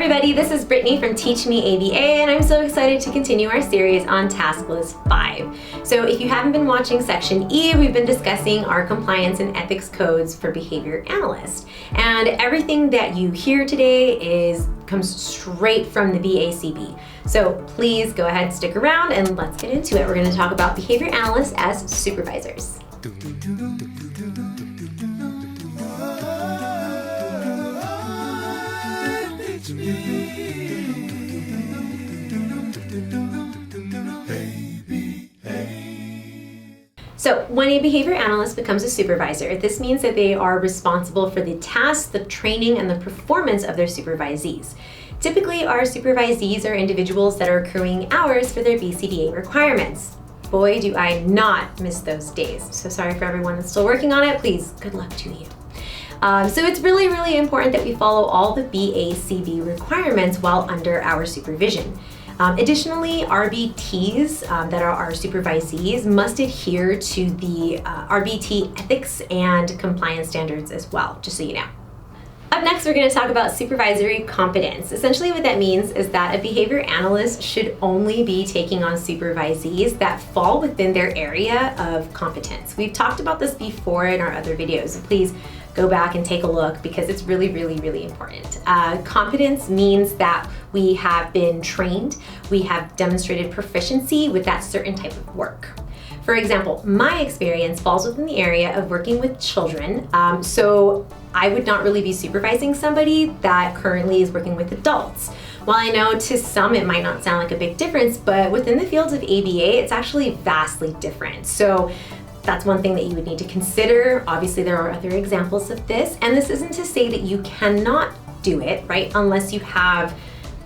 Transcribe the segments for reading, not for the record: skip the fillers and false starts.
everybody, this is Brittany from Teach Me ABA, and I'm so excited to continue our series on Task List 5. So if you haven't been watching Section E, we've been discussing our compliance and ethics codes for behavior analysts. And everything that you hear today comes straight from the BACB. So please go ahead, stick around, and let's get into it. We're going to talk about behavior analysts as supervisors. So when a behavior analyst becomes a supervisor, this means that they are responsible for the tasks, the training, and the performance of their supervisees. Typically, our supervisees are individuals that are accruing hours for their BCBA requirements. Boy, do I not miss those days. So sorry for everyone that's still working on it. Please, good luck to you. So it's really important that we follow all the BACB requirements while under our supervision. Additionally, RBTs that are our supervisees must adhere to the RBT ethics and compliance standards as well, just so you know. Up next, we're going to talk about supervisory competence. Essentially what that means is that a behavior analyst should only be taking on supervisees that fall within their area of competence. We've talked about this before in our other videos, so please go back and take a look because it's really important. Competence means that we have been trained, we have demonstrated proficiency with that certain type of work. For example, my experience falls within the area of working with children, so I would not really be supervising somebody that currently is working with adults. While I know to some it might not sound like a big difference, but within the fields of ABA, it's actually vastly different. So that's one thing that you would need to consider. Obviously, there are other examples of this, and this isn't to say that you cannot do it, right? Unless you have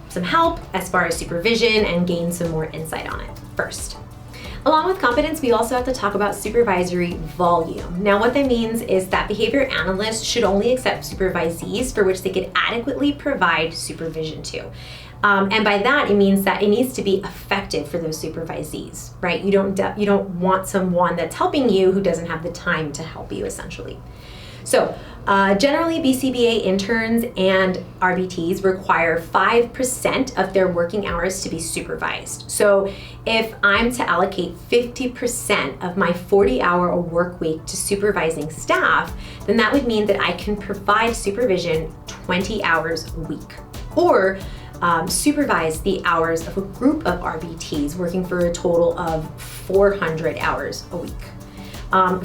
some help as far as supervision and gain some more insight on it first. Along with competence, we also have to talk about supervisory volume. Now, what that means is that behavior analysts should only accept supervisees for which they could adequately provide supervision to. And by that, it means that it needs to be effective for those supervisees, right? You don't want someone that's helping you who doesn't have the time to help you, essentially. So generally, BCBA interns and RBTs require 5% of their working hours to be supervised. So if I'm to allocate 50% of my 40-hour work week to supervising staff, then that would mean that I can provide supervision 20 hours a week, or supervise the hours of a group of RBTs working for a total of 400 hours a week.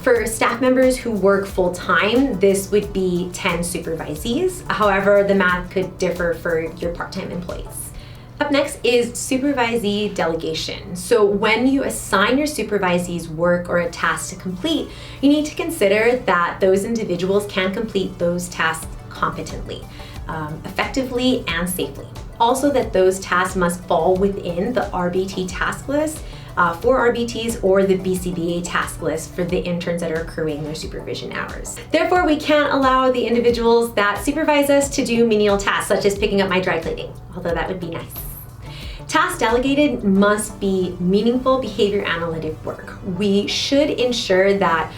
For staff members who work full-time, this would be 10 supervisees. However, the math could differ for your part-time employees. Up next is Supervisory Delegation. So when you assign your supervisees work or a task to complete, you need to consider that those individuals can complete those tasks competently, effectively, and safely. Also, that those tasks must fall within the RBT task list for RBTs or the BCBA task list for the interns that are accruing their supervision hours. Therefore, we can't allow the individuals that supervise us to do menial tasks, such as picking up my dry cleaning, although that would be nice. Tasks delegated must be meaningful behavior analytic work. We should ensure that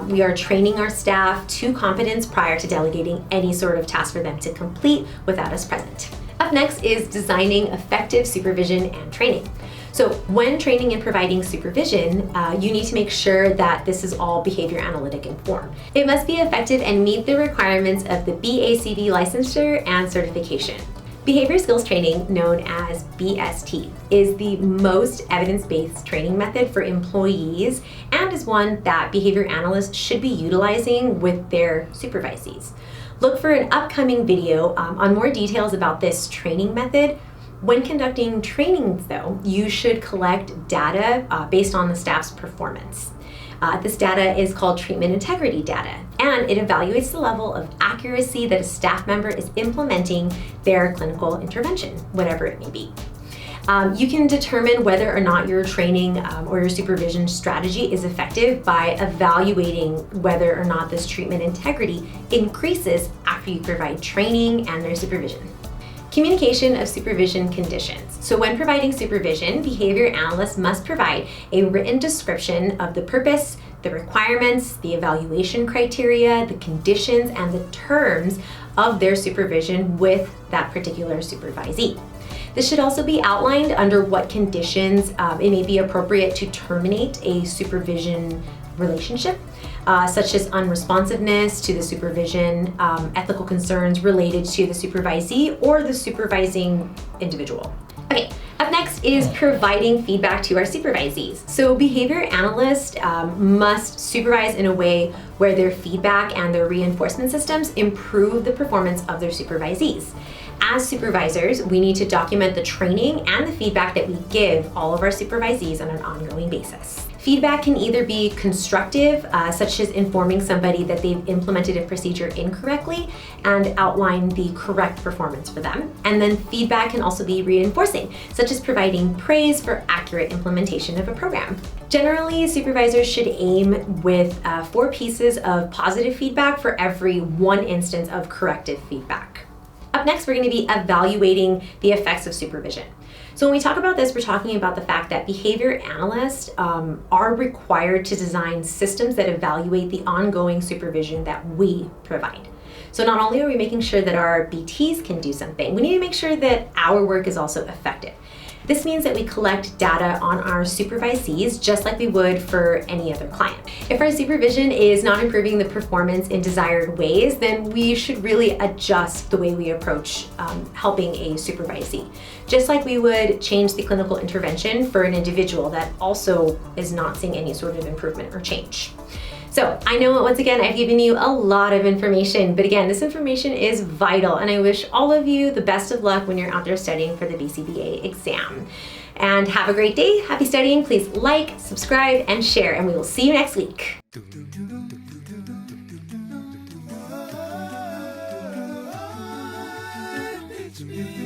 we are training our staff to competence prior to delegating any sort of task for them to complete without us present. Up next is designing effective supervision and training. So when training and providing supervision, you need to make sure that this is all behavior analytic informed. It must be effective and meet the requirements of the BACB licensure and certification. Behavior skills training, known as BST, is the most evidence-based training method for employees and is one that behavior analysts should be utilizing with their supervisees. Look for an upcoming video on more details about this training method. When conducting trainings, though, you should collect data based on the staff's performance. This data is called treatment integrity data, and it evaluates the level of accuracy that a staff member is implementing their clinical intervention, whatever it may be. You can determine whether or not your training or your supervision strategy is effective by evaluating whether or not this treatment integrity increases after you provide training and their supervision. Communication of supervision conditions. So when providing supervision, behavior analysts must provide a written description of the purpose, the requirements, the evaluation criteria, the conditions, and the terms of their supervision with that particular supervisee. This should also be outlined under what conditions it may be appropriate to terminate a supervision relationship, such as unresponsiveness to the supervision, ethical concerns related to the supervisee or the supervising individual. Okay, up next is providing feedback to our supervisees. So behavior analysts must supervise in a way where their feedback and their reinforcement systems improve the performance of their supervisees. As supervisors, we need to document the training and the feedback that we give all of our supervisees on an ongoing basis. Feedback can either be constructive, such as informing somebody that they've implemented a procedure incorrectly and outline the correct performance for them. And then feedback can also be reinforcing, such as providing praise for accurate implementation of a program. Generally, supervisors should aim with 4 pieces of positive feedback for every 1 instance of corrective feedback. Up next, we're going to be evaluating the effects of supervision. So when we talk about this, we're talking about the fact that behavior analysts are required to design systems that evaluate the ongoing supervision that we provide. So not only are we making sure that our BTs can do something, we need to make sure that our work is also effective. This means that we collect data on our supervisees just like we would for any other client. If our supervision is not improving the performance in desired ways, then we should really adjust the way we approach helping a supervisee. Just like we would change the clinical intervention for an individual that also is not seeing any sort of improvement or change. So I know once again I've given you a lot of information, but again, this information is vital and I wish all of you the best of luck when you're out there studying for the BCBA exam. And have a great day, happy studying, please like, subscribe, and share, and we will see you next week. To me.